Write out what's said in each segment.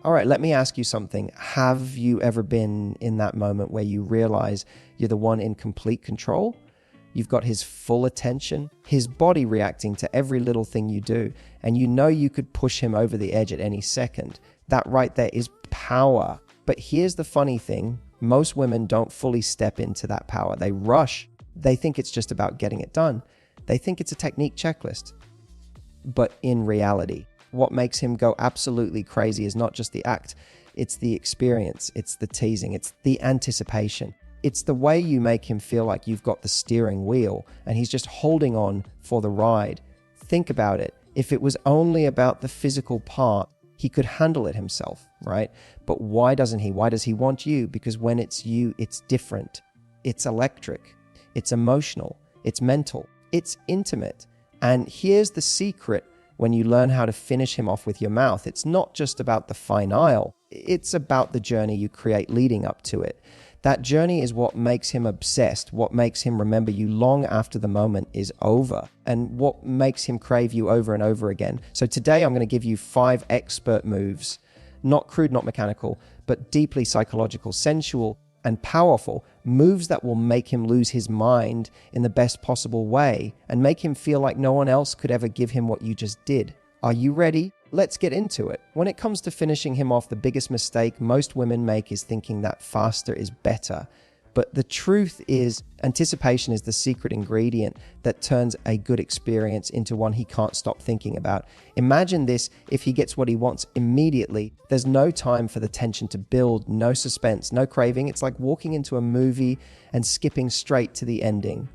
All right, let me ask you something. Have you ever been in that moment where you realize you're the one in complete control? You've got his full attention, his body reacting to every little thing you do, and you know you could push him over the edge at any second. That right there is power. But here's the funny thing. Most women don't fully step into that power. They rush. They think it's just about getting it done. They think it's a technique checklist. But in reality, what makes him go absolutely crazy is not just the act. It's the experience. It's the teasing. It's the anticipation. It's the way you make him feel like you've got the steering wheel and he's just holding on for the ride. Think about it. If it was only about the physical part, he could handle it himself, right? But why doesn't he? Why does he want you? Because when it's you, it's different. It's electric. It's emotional. It's mental. It's intimate. And here's the secret when you learn how to finish him off with your mouth. It's not just about the finale. It's about the journey you create leading up to it. That journey is what makes him obsessed, what makes him remember you long after the moment is over, and what makes him crave you over and over again. So today I'm going to give you 5 expert moves, not crude, not mechanical, but deeply psychological, sensual, and powerful moves that will make him lose his mind in the best possible way and make him feel like no one else could ever give him what you just did. Are you ready? Let's get into it. When it comes to finishing him off, the biggest mistake most women make is thinking that faster is better. But the truth is, anticipation is the secret ingredient that turns a good experience into one he can't stop thinking about. Imagine this: if he gets what he wants immediately, there's no time for the tension to build, no suspense, no craving. It's like walking into a movie and skipping straight to the ending.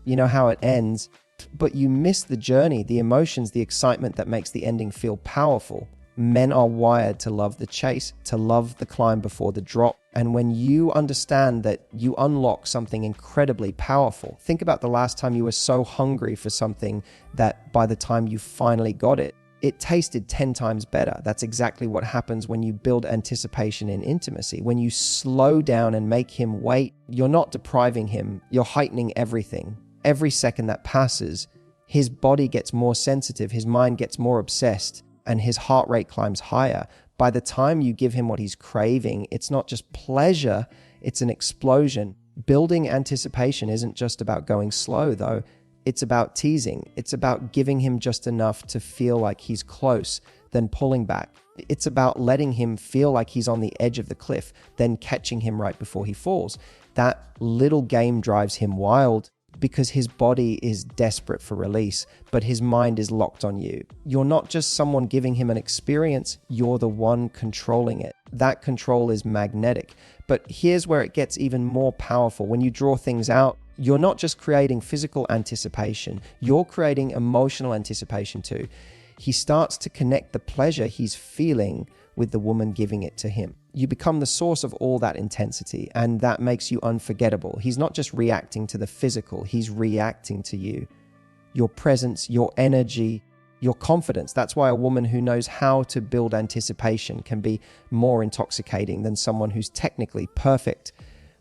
You know how it ends, but you miss the journey, the emotions, the excitement that makes the ending feel powerful. Men are wired to love the chase, to love the climb before the drop. And when you understand that, you unlock something incredibly powerful. Think about the last time you were so hungry for something that by the time you finally got it, it tasted 10 times better. That's exactly what happens when you build anticipation in intimacy. When you slow down and make him wait, you're not depriving him, you're heightening everything. Every second that passes, his body gets more sensitive, his mind gets more obsessed, and his heart rate climbs higher. By the time you give him what he's craving, it's not just pleasure, it's an explosion. Building anticipation isn't just about going slow, though. It's about teasing. It's about giving him just enough to feel like he's close, then pulling back. It's about letting him feel like he's on the edge of the cliff, then catching him right before he falls. That little game drives him wild, because his body is desperate for release, but his mind is locked on you. You're not just someone giving him an experience, you're the one controlling it. That control is magnetic. But here's where it gets even more powerful. When you draw things out, you're not just creating physical anticipation, you're creating emotional anticipation too. He starts to connect the pleasure he's feeling with the woman giving it to him. You become the source of all that intensity, and that makes you unforgettable. He's not just reacting to the physical, he's reacting to you. Your presence, your energy, your confidence. That's why a woman who knows how to build anticipation can be more intoxicating than someone who's technically perfect,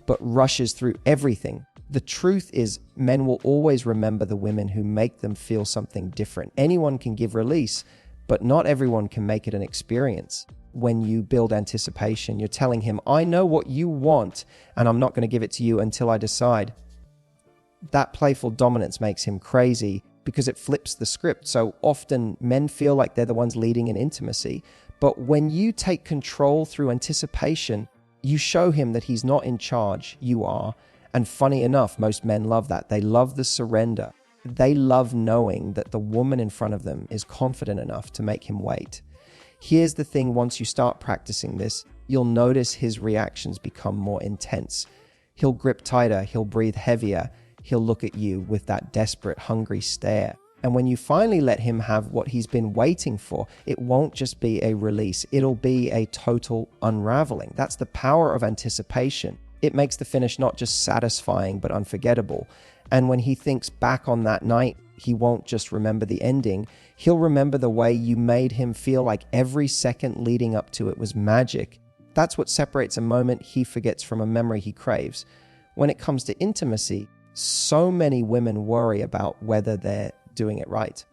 but rushes through everything. The truth is, men will always remember the women who make them feel something different. Anyone can give release, but not everyone can make it an experience. When you build anticipation, you're telling him, I know what you want, and I'm not going to give it to you until I decide. That playful dominance makes him crazy because it flips the script. So often men feel like they're the ones leading in intimacy. But when you take control through anticipation, you show him that he's not in charge, you are. And funny enough, most men love that. They love the surrender. They love knowing that the woman in front of them is confident enough to make him wait. Here's the thing: once you start practicing this, you'll notice his reactions become more intense. He'll grip tighter, he'll breathe heavier, he'll look at you with that desperate, hungry stare. And when you finally let him have what he's been waiting for, it won't just be a release, it'll be a total unraveling. That's the power of anticipation. It makes the finish not just satisfying, but unforgettable. And when he thinks back on that night, he won't just remember the ending, he'll remember the way you made him feel like every second leading up to it was magic. That's what separates a moment he forgets from a memory he craves. When it comes to intimacy, so many women worry about whether they're doing it right.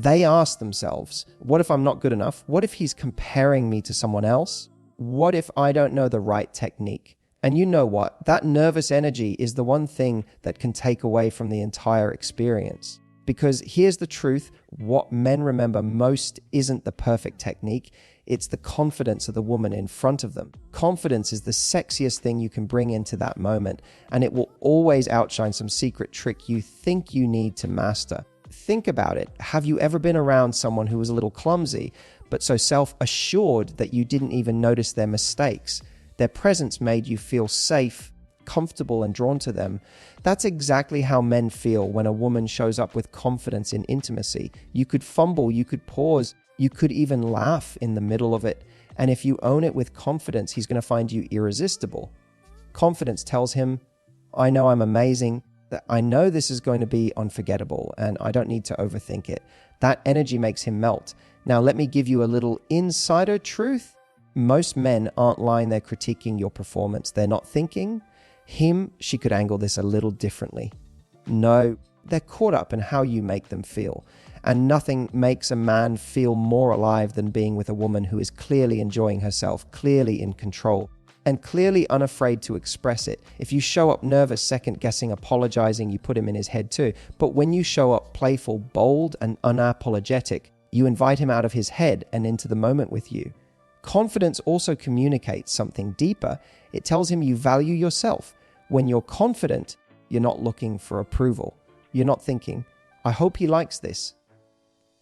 They ask themselves, what if I'm not good enough? What if he's comparing me to someone else? What if I don't know the right technique? And you know what? That nervous energy is the one thing that can take away from the entire experience. Because here's the truth, what men remember most isn't the perfect technique, it's the confidence of the woman in front of them. Confidence is the sexiest thing you can bring into that moment, and it will always outshine some secret trick you think you need to master. Think about it. Have you ever been around someone who was a little clumsy, but so self-assured that you didn't even notice their mistakes? Their presence made you feel safe, comfortable, and drawn to them. That's exactly how men feel when a woman shows up with confidence in intimacy. You could fumble, you could pause, you could even laugh in the middle of it. And if you own it with confidence, he's going to find you irresistible. Confidence tells him, I know I'm amazing, that I know this is going to be unforgettable, and I don't need to overthink it. That energy makes him melt. Now, let me give you a little insider truth. Most men aren't lying there critiquing your performance. They're not thinking, she could angle this a little differently. No, they're caught up in how you make them feel. And nothing makes a man feel more alive than being with a woman who is clearly enjoying herself, clearly in control, and clearly unafraid to express it. If you show up nervous, second-guessing, apologizing, you put him in his head too. But when you show up playful, bold, and unapologetic, you invite him out of his head and into the moment with you. Confidence also communicates something deeper. It tells him you value yourself. When you're confident, you're not looking for approval. You're not thinking, I hope he likes this.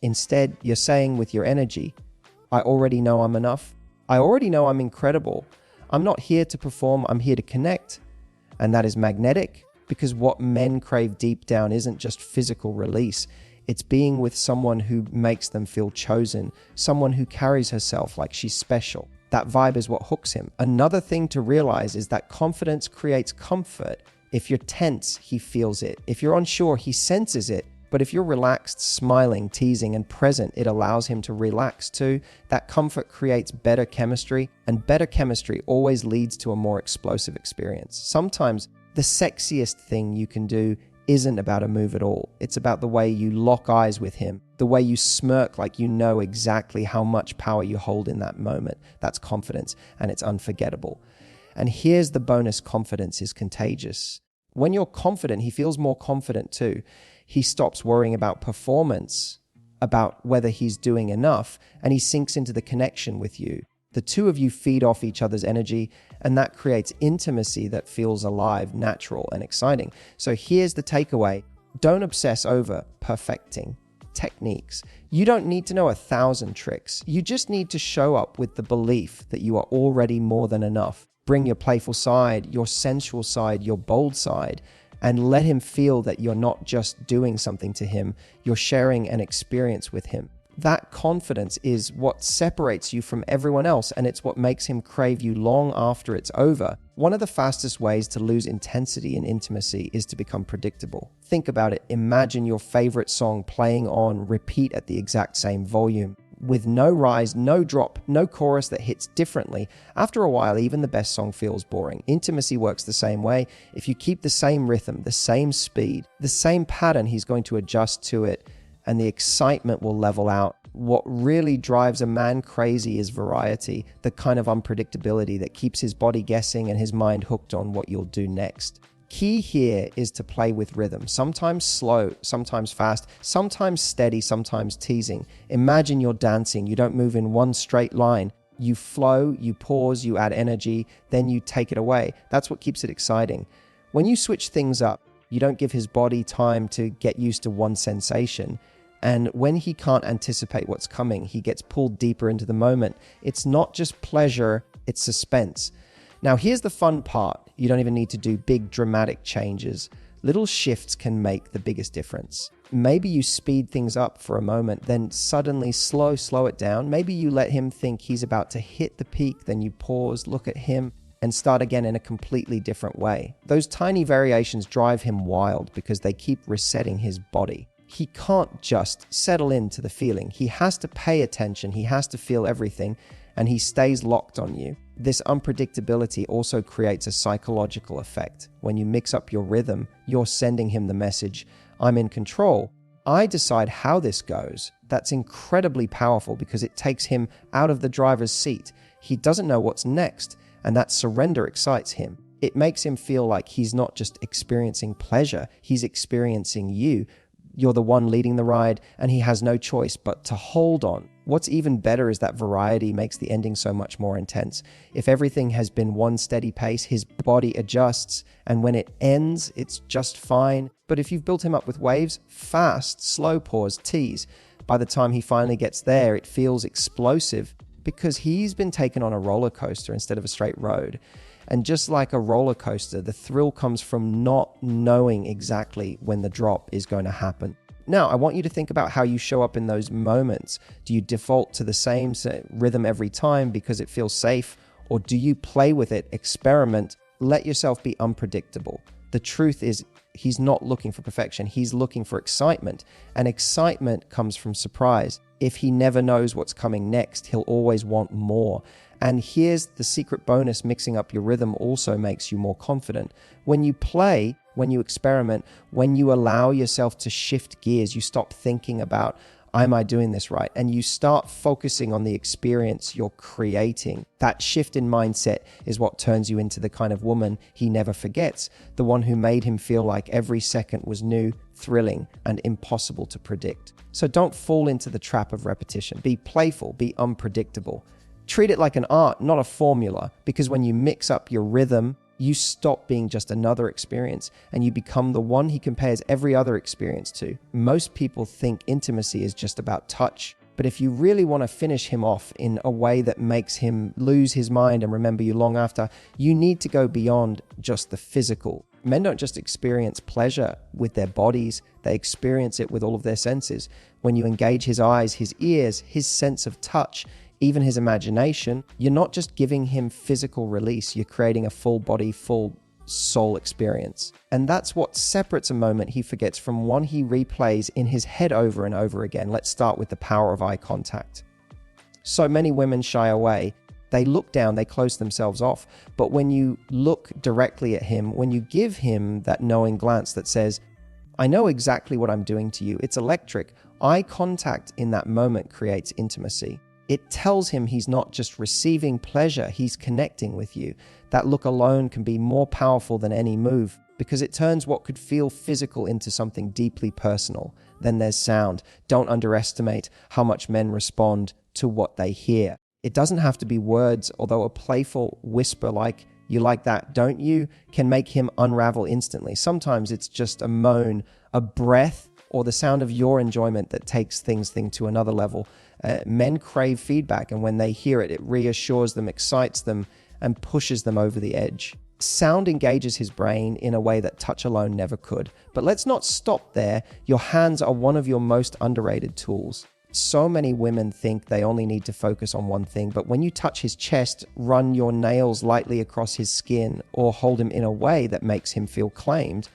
Instead, you're saying with your energy, I already know I'm enough. I already know I'm incredible. I'm not here to perform, I'm here to connect. And that is magnetic, because what men crave deep down isn't just physical release. It's being with someone who makes them feel chosen, someone who carries herself like she's special. That vibe is what hooks him. Another thing to realize is that confidence creates comfort. If you're tense, he feels it. If you're unsure, he senses it. But if you're relaxed, smiling, teasing, and present, it allows him to relax too. That comfort creates better chemistry, and better chemistry always leads to a more explosive experience. Sometimes the sexiest thing you can do isn't about a move at all. It's about the way you lock eyes with him, the way you smirk like you know exactly how much power you hold in that moment. That's confidence, and it's unforgettable. And here's the bonus: confidence is contagious. When you're confident, he feels more confident too. He stops worrying about performance, about whether he's doing enough, and he sinks into the connection with you. The two of you feed off each other's energy, and that creates intimacy that feels alive, natural, and exciting. So here's the takeaway. Don't obsess over perfecting techniques. You don't need to know 1,000 tricks. You just need to show up with the belief that you are already more than enough. Bring your playful side, your sensual side, your bold side, and let him feel that you're not just doing something to him, you're sharing an experience with him. That confidence is what separates you from everyone else, and it's what makes him crave you long after it's over. One of the fastest ways to lose intensity in intimacy is to become predictable. Think about it. Imagine your favorite song playing on repeat at the exact same volume, with no rise, no drop, no chorus that hits differently. After a while, even the best song feels boring. Intimacy works the same way. If you keep the same rhythm, the same speed, the same pattern, he's going to adjust to it, and the excitement will level out. What really drives a man crazy is variety, the kind of unpredictability that keeps his body guessing and his mind hooked on what you'll do next. Key here is to play with rhythm, sometimes slow, sometimes fast, sometimes steady, sometimes teasing. Imagine you're dancing. You don't move in one straight line. You flow, you pause, you add energy, then you take it away. That's what keeps it exciting. When you switch things up, you don't give his body time to get used to one sensation. And when he can't anticipate what's coming, he gets pulled deeper into the moment. It's not just pleasure, it's suspense. Now, here's the fun part. You don't even need to do big dramatic changes. Little shifts can make the biggest difference. Maybe you speed things up for a moment, then suddenly slow it down. Maybe you let him think he's about to hit the peak, then you pause, look at him, and start again in a completely different way. Those tiny variations drive him wild because they keep resetting his body. He can't just settle into the feeling. He has to pay attention. He has to feel everything, and he stays locked on you. This unpredictability also creates a psychological effect. When you mix up your rhythm, you're sending him the message, I'm in control. I decide how this goes. That's incredibly powerful because it takes him out of the driver's seat. He doesn't know what's next, and that surrender excites him. It makes him feel like he's not just experiencing pleasure, he's experiencing you. You're the one leading the ride, and he has no choice but to hold on. What's even better is that variety makes the ending so much more intense. If everything has been one steady pace, his body adjusts, and when it ends, it's just fine. But if you've built him up with waves, fast, slow pause, tease. By the time he finally gets there, it feels explosive because he's been taken on a roller coaster instead of a straight road. And just like a roller coaster, the thrill comes from not knowing exactly when the drop is going to happen. Now, I want you to think about how you show up in those moments. Do you default to the same rhythm every time because it feels safe? Or do you play with it, experiment, let yourself be unpredictable? The truth is, he's not looking for perfection. He's looking for excitement. And excitement comes from surprise. If he never knows what's coming next, he'll always want more. And here's the secret bonus: mixing up your rhythm also makes you more confident. When you play, when you experiment, when you allow yourself to shift gears, you stop thinking about, am I doing this right? And you start focusing on the experience you're creating. That shift in mindset is what turns you into the kind of woman he never forgets, the one who made him feel like every second was new, thrilling, and impossible to predict. So don't fall into the trap of repetition. Be playful, be unpredictable. Treat it like an art, not a formula, because when you mix up your rhythm, you stop being just another experience and you become the one he compares every other experience to. Most people think intimacy is just about touch, but if you really want to finish him off in a way that makes him lose his mind and remember you long after, you need to go beyond just the physical. Men don't just experience pleasure with their bodies, they experience it with all of their senses. When you engage his eyes, his ears, his sense of touch, even his imagination, you're not just giving him physical release, you're creating a full body, full soul experience. And that's what separates a moment he forgets from one he replays in his head over and over again. Let's start with the power of eye contact. So many women shy away. They look down, they close themselves off. But when you look directly at him, when you give him that knowing glance that says, I know exactly what I'm doing to you, it's electric. Eye contact in that moment creates intimacy. It tells him he's not just receiving pleasure, he's connecting with you. That look alone can be more powerful than any move because it turns what could feel physical into something deeply personal. Then there's sound. Don't underestimate how much men respond to what they hear. It doesn't have to be words, although a playful whisper like, "You like that, don't you?" can make him unravel instantly. Sometimes it's just a moan, a breath, or the sound of your enjoyment that takes things to another level. Men crave feedback, and when they hear it, it reassures them, excites them, and pushes them over the edge. Sound engages his brain in a way that touch alone never could. But let's not stop there. Your hands are one of your most underrated tools. So many women think they only need to focus on one thing, but when you touch his chest, run your nails lightly across his skin, or hold him in a way that makes him feel claimed,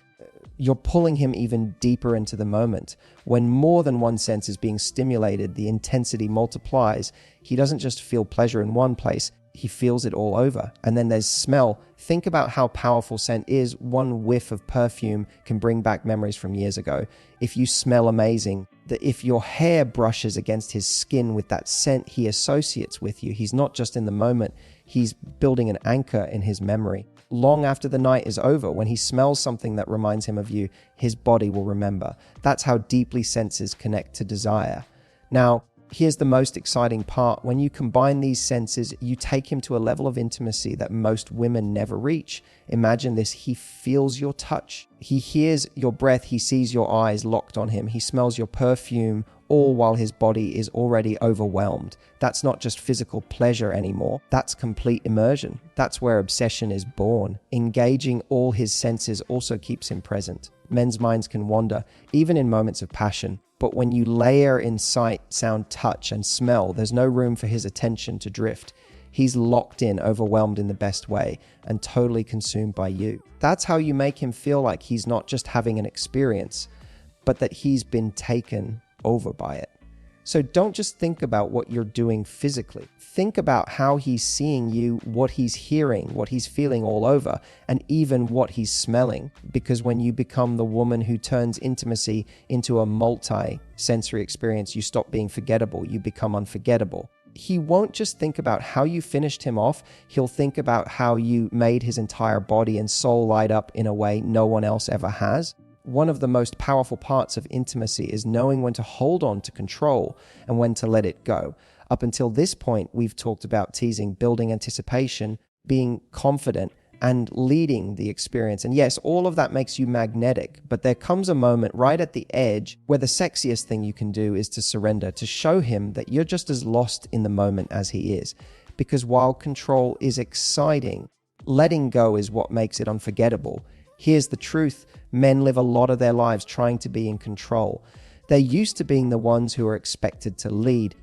you're pulling him even deeper into the moment. When more than one sense is being stimulated, the intensity multiplies. He doesn't just feel pleasure in one place, he feels it all over. And then there's smell. Think about how powerful scent is. One whiff of perfume can bring back memories from years ago. If you smell amazing, if your hair brushes against his skin with that scent he associates with you, he's not just in the moment, he's building an anchor in his memory. Long after the night is over, when he smells something that reminds him of you, his body will remember. That's how deeply senses connect to desire. Now, here's the most exciting part. When you combine these senses, you take him to a level of intimacy that most women never reach. Imagine this: he feels your touch. He hears your breath. He sees your eyes locked on him. He smells your perfume, all while his body is already overwhelmed. That's not just physical pleasure anymore. That's complete immersion. That's where obsession is born. Engaging all his senses also keeps him present. Men's minds can wander, even in moments of passion. But when you layer in sight, sound, touch, and smell, there's no room for his attention to drift. He's locked in, overwhelmed in the best way, and totally consumed by you. That's how you make him feel like he's not just having an experience, but that he's been taken over by it. So don't just think about what you're doing physically. Think about how he's seeing you, what he's hearing, what he's feeling all over, and even what he's smelling. Because when you become the woman who turns intimacy into a multi-sensory experience, you stop being forgettable, you become unforgettable. He won't just think about how you finished him off, he'll think about how you made his entire body and soul light up in a way no one else ever has. One of the most powerful parts of intimacy is knowing when to hold on to control and when to let it go. Up until this point, we've talked about teasing, building anticipation, being confident, and leading the experience. And yes, all of that makes you magnetic, but there comes a moment right at the edge where the sexiest thing you can do is to surrender, to show him that you're just as lost in the moment as he is. Because while control is exciting, letting go is what makes it unforgettable. Here's the truth. Men live a lot of their lives trying to be in control. They're used to being the ones who are expected to lead,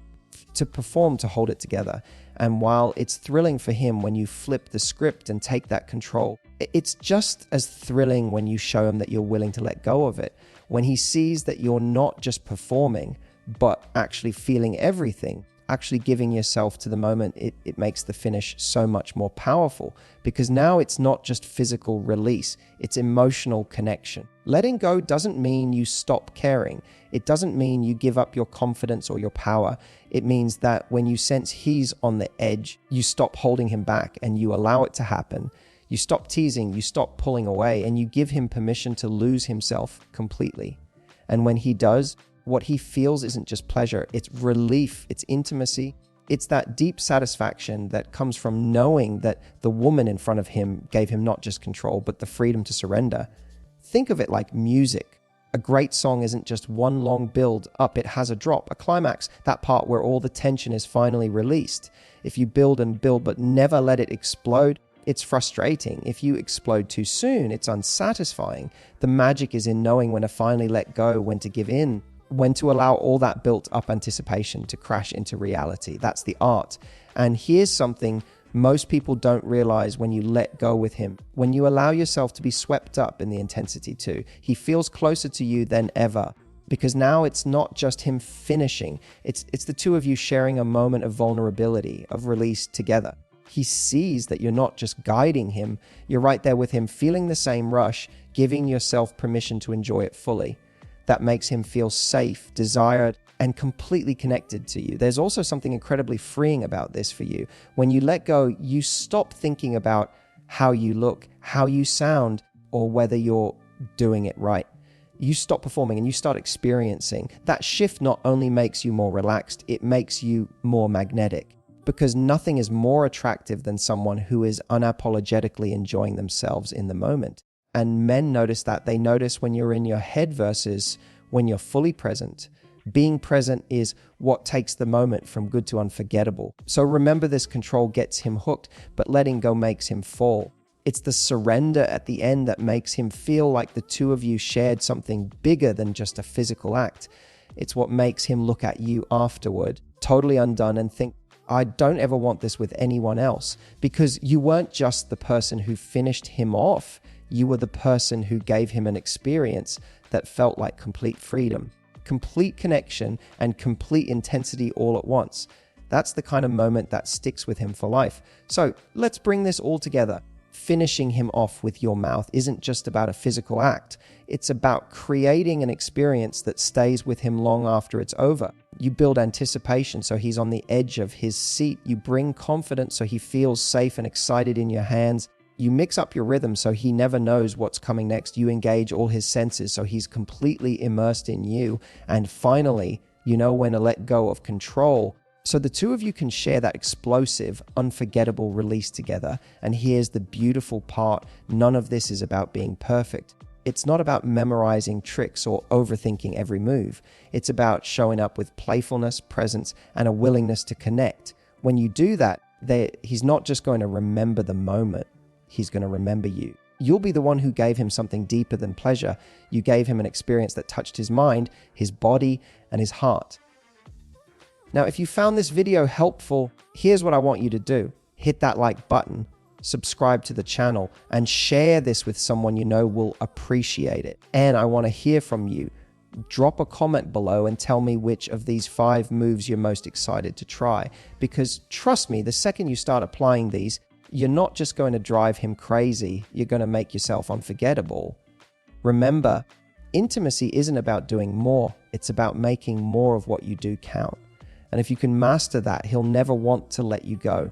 to perform, to hold it together. And while it's thrilling for him when you flip the script and take that control, it's just as thrilling when you show him that you're willing to let go of it. When he sees that you're not just performing, but actually feeling everything, actually giving yourself to the moment, it makes the finish so much more powerful, because now it's not just physical release, it's emotional connection. Letting go doesn't mean you stop caring. It doesn't mean you give up your confidence or your power. It means that when you sense he's on the edge, you stop holding him back and you allow it to happen. You stop teasing, you stop pulling away, and you give him permission to lose himself completely. And when he does, what he feels isn't just pleasure, it's relief, it's intimacy. It's that deep satisfaction that comes from knowing that the woman in front of him gave him not just control, but the freedom to surrender. Think of it like music. A great song isn't just one long build up, it has a drop, a climax, that part where all the tension is finally released. If you build and build but never let it explode, it's frustrating. If you explode too soon, it's unsatisfying. The magic is in knowing when to finally let go, when to give in, when to allow all that built up anticipation to crash into reality. That's the art. And here's something most people don't realize when you let go with him. When you allow yourself to be swept up in the intensity too, he feels closer to you than ever. Because now it's not just him finishing, it's the two of you sharing a moment of vulnerability, of release together. He sees that you're not just guiding him, you're right there with him, feeling the same rush, giving yourself permission to enjoy it fully. That makes him feel safe, desired, and completely connected to you. There's also something incredibly freeing about this for you. When you let go, you stop thinking about how you look, how you sound, or whether you're doing it right. You stop performing and you start experiencing. That shift not only makes you more relaxed, it makes you more magnetic. Because nothing is more attractive than someone who is unapologetically enjoying themselves in the moment. And men notice that. They notice when you're in your head versus when you're fully present. Being present is what takes the moment from good to unforgettable. So remember, this control gets him hooked, but letting go makes him fall. It's the surrender at the end that makes him feel like the two of you shared something bigger than just a physical act. It's what makes him look at you afterward, totally undone, and think, I don't ever want this with anyone else. Because you weren't just the person who finished him off. You were the person who gave him an experience that felt like complete freedom, complete connection, and complete intensity all at once. That's the kind of moment that sticks with him for life. So let's bring this all together. Finishing him off with your mouth isn't just about a physical act. It's about creating an experience that stays with him long after it's over. You build anticipation so he's on the edge of his seat. You bring confidence so he feels safe and excited in your hands. You mix up your rhythm so he never knows what's coming next. You engage all his senses so he's completely immersed in you. And finally, you know when to let go of control so the two of you can share that explosive, unforgettable release together. And here's the beautiful part. None of this is about being perfect. It's not about memorizing tricks or overthinking every move. It's about showing up with playfulness, presence, and a willingness to connect. When you do that, he's not just going to remember the moment. He's going to remember you. You'll be the one who gave him something deeper than pleasure. You gave him an experience that touched his mind, his body, and his heart. Now, if you found this video helpful, here's what I want you to do. Hit that like button, subscribe to the channel, and share this with someone you know will appreciate it. And I want to hear from you. drop a comment below and tell me which of these 5 moves you're most excited to try. Because trust me, the second you start applying these, you're not just going to drive him crazy, you're going to make yourself unforgettable. Remember, intimacy isn't about doing more, it's about making more of what you do count. And if you can master that, he'll never want to let you go.